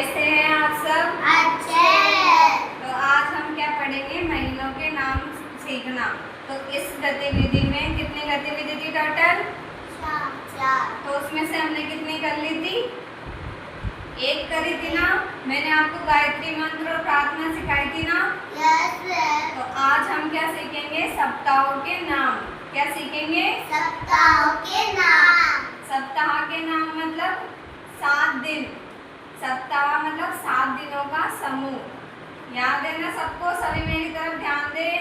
कैसे हैं आप सब? अच्छे। तो आज हम क्या पढ़ेंगे? महीनों के नाम सीखना। तो इस गतिविधि में कितनी गतिविधि थी टोटल? 4। तो उसमें से हमने कितनी कर ली थी? एक करी थी ना। मैंने आपको गायत्री मंत्र और प्रार्थना सिखाई थी ना। यस। तो आज हम क्या सीखेंगे? सप्ताहों के नाम। क्या सीखेंगे? सप्ताहों के नाम। सप्ताह के नाम मतलब 7 दिन। सप्ताह मतलब 7 दिनों का समूह। याद है ना सबको? सभी मेरी तरफ ध्यान दें।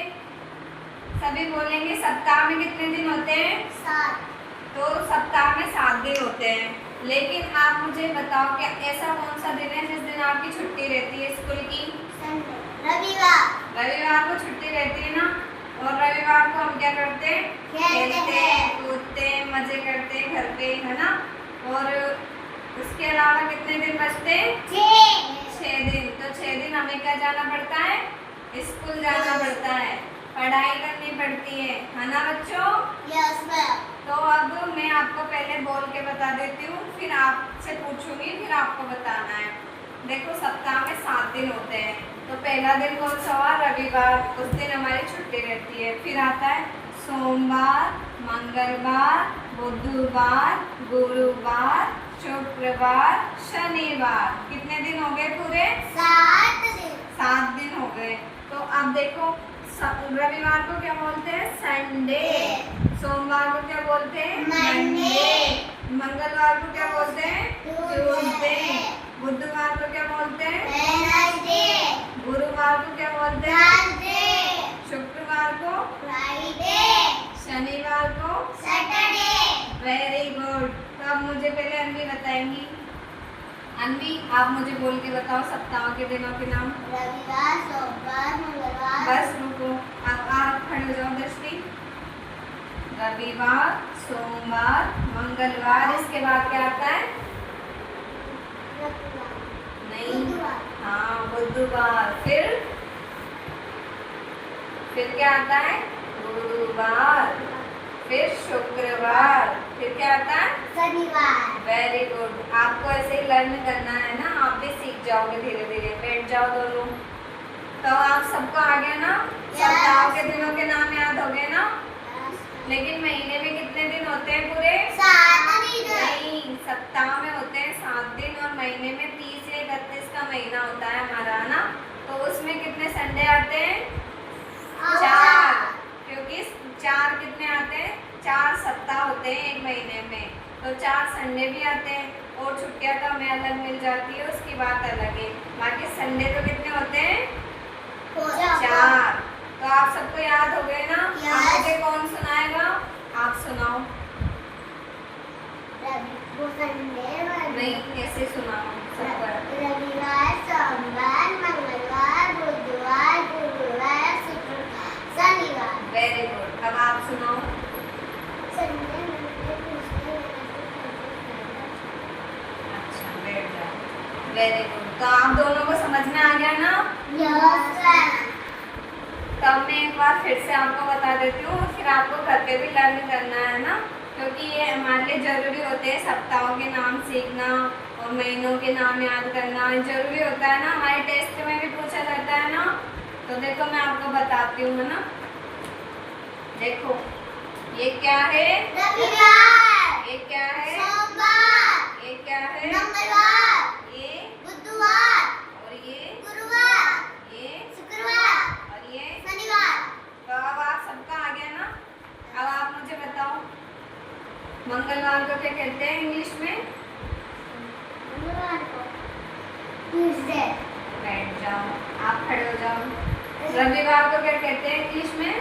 सभी बोलेंगे सप्ताह में कितने दिन होते हैं? 7। तो सप्ताह में 7 दिन होते हैं। लेकिन आप मुझे बताओ, क्या ऐसा कौन सा दिन है जिस दिन आपकी छुट्टी रहती है स्कूल की? रविवार। रविवार को छुट्टी रहती है ना। और रविवार को हम क्या करते हैं? खेलते हैं, कूदते हैं, मजे करते हैं घर पे, है ना। और उसके अलावा कितने दिन बचते हैं? 6 दिन। तो 6 दिन हमें क्या जाना पड़ता है? स्कूल जाना पड़ता है, पढ़ाई करनी पड़ती है ना बच्चों? Yes ma'am. तो अब मैं आपको पहले बोल के बता देती हूँ, फिर आपसे पूछूंगी, फिर आपको बताना है। देखो, सप्ताह में 7 दिन होते हैं। तो पहला दिन कौन सा हुआ? रविवार। उस दिन हमारी छुट्टी रहती है। फिर आता है सोमवार, मंगलवार, बुधवार, गुरुवार, शुक्रवार, शनिवार। कितने दिन हो गए पूरे? 7 दिन। 7 दिन हो गए। तो अब देखो, रविवार को क्या बोलते हैं? संडे। सोमवार को क्या बोलते हैं? मंडे। मंगलवार को क्या बोलते हैं? ट्यूसडे। बुधवार को क्या बोलते हैं? वेडनेसडे। गुरुवार को क्या बोलते हैं? थर्सडे। शुक्रवार को? फ्राइडे। शनिवार को? सैटरडे। Very good. तो अब मुझे पहले अनवी बताएंगी। अनवी, आप मुझे बोल के बताओ सप्ताह के दिनों के नाम। रविवार, सोमवार, मंगलवार। बस रुको, अब आप खड़े हो जाओ दृष्टि। रविवार, सोमवार, मंगलवार, इसके बाद क्या आता है? नहीं, हाँ, बुधवार। फिर क्या आता है? गुरुवार। फिर शुक्रवार। फिर क्या आता है? शनिवार। Very good. आपको ऐसे ही लर्न करना है ना, आप भी सीख जाओगे धीरे धीरे। बैठ जाओ दोनों। तो आप सबको आ गया ना? सप्ताह के दिनों के नाम याद हो गए ना? लेकिन महीने में कितने दिन होते हैं पूरे? 7 दिन। नहीं, सप्ताह में होते हैं 7 दिन और महीने में 30 से 31 का महीना होता है हमारा ना। तो उसमें कितने संडे आते हैं? 4। क्योंकि 4 कितने आते हैं? 4 सप्ताह होते हैं एक महीने में। तो 4 संडे भी आते हैं। और छुट्टियां तो हमें अलग मिल जाती है, उसकी बात अलग है। बाकी संडे तो कितने होते हैं? 4। तो आप सबको याद हो गए ना? अब मुझे कौन सुनाएगा? आप सुनाओ। नहीं, कैसे सुनाओ सबको? रविवार, सोमवार, मंगलवार, बुधवार, गुरुवार, शुक्रवार, शनिवार। Very good. अब आप सुनाओ। अच्छा, बैठ जाओ। Very good. तो आप दोनों को समझ में आ गया ना? तब मैं एक बार फिर से आपको बता देती हूँ, फिर आपको घर पे भी लर्न करना है ना, क्योंकि ये हमारे लिए ज़रूरी होते हैं। सप्ताहों के नाम सीखना और महीनों के नाम याद करना ज़रूरी होता है ना। हमारे टेस्ट में भी पूछा जाता है ना। तो देखो, मैं आपको बताती हूँ, है ना। देखो, ये क्या है? रविवार। ये क्या है? सोमवार। ये क्या है? मंगलवार। ये? बुधवार। और ये? गुरुवार। ये? शुक्रवार। और ये? शनिवार। तो अब आप सबका आ गया ना? अब आप मुझे बताओ, मंगलवार को क्या कहते हैं इंग्लिश में? मंगलवार को ट्यूसडे। बैठ जाओ, आप खड़े हो जाओ। रविवार को क्या कहते हैं इंग्लिश में?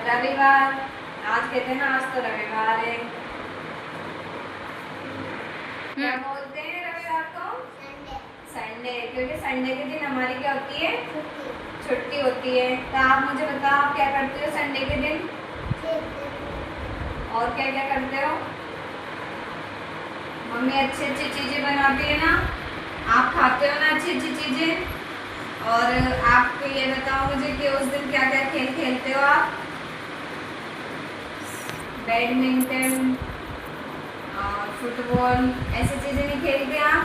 रविवार। आज कहते हैं ना, आज तो रविवार है। क्या बोलते हैं रविवार को? संडे। संडे। क्योंकि संडे के दिन हमारी क्या होती है? छुट्टी। छुट्टी होती है। तो आप मुझे बताओ, आप क्या करते हो संडे के दिन? और क्या क्या करते हो? मम्मी अच्छी अच्छी चीज़ें बनाती है ना, आप खाते हो ना अच्छी अच्छी चीज़ें। और आपको ये बताओ मुझे कि उस दिन क्या क्या खेल खेलते हो आप? बैडमिंटन और फुटबॉल, ऐसी चीज़ें नहीं खेलते आप?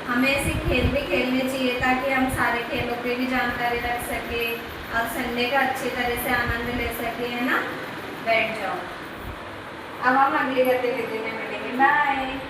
हमें ऐसे खेल भी खेलने चाहिए ताकि हम सारे खेलों की भी जानकारी रख सके और संडे का अच्छी तरह से आनंद ले सके, है ना। बैठ जाओ। अब हम अगली गतिविधि में मिलेंगे। बाय।